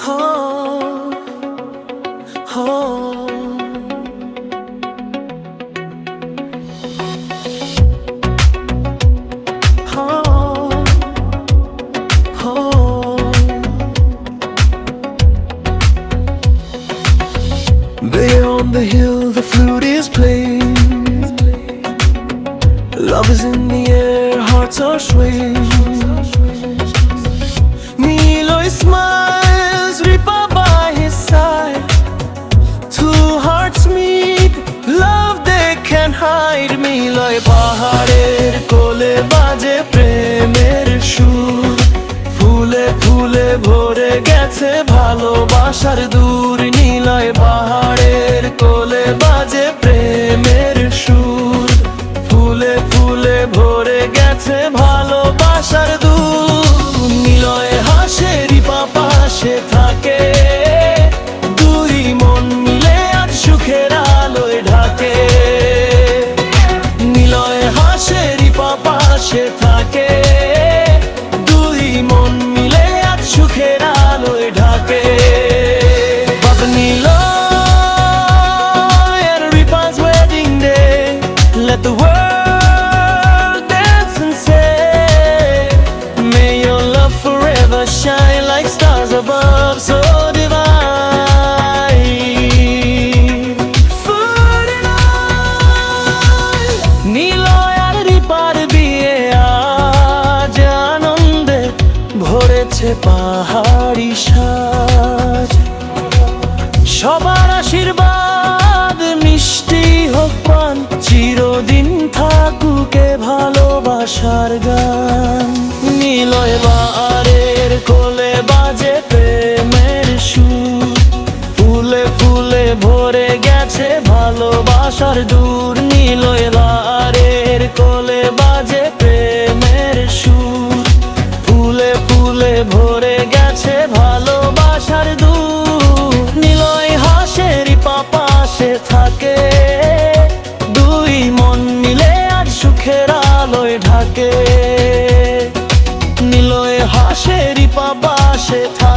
Oh, oh. Beyond the hill, the flute is playing. Love is in the air, hearts are swaying. Niloy smiles, Ripa by his side. Two hearts meet, love they can't hide. Niloy pahader kole baje premer সুর, ফুলে ফুলে ভরে গেছে ভালোবাসার দূর। নিলয় পাহাড়ের কোলে বাজে প্রেমের সুর, ফুলে ফুলে ভরে গেছে ভালোবাসার দূর। নিলয় হাসে, রিপা পাশে থাকে, দুই মন মিলে আজ সুখের আলোয় ঢাকে। নিলয় হাসে, রিপা পাশে থাকে, দুই মন মিলে আজ সুখের আলোয় ঢাকে। But Niloy and Ripa's wedding day, let the world dance and say, may your love forever shine like stars above, so divine. Niloy R reaper বিয়ে আজ আনন্দে ভরেছে পাহাড়ি সাজ। সবার আশীর্বাদ মিষ্টি হোক পান, চিরদিন থাকুকে ভালোবাসার গান। নিলয় বাহারের কোলে বাজে প্রেমের সুর, ফুলে ফুলে ভরে গেছে ভালোবাসার দূর। নিলয় বাহারের কোলে বাজে প্রেমের সুর, ফুলে ফুলে ভরে গেছে ভালোবাসার দূর। নিলয় হাসে, রিপা পাশে থাকে, দুই মন মিলে আজ সুখের আলোয় ঢাকে। নিলয় হাসে, রিপা পাশে থাকে।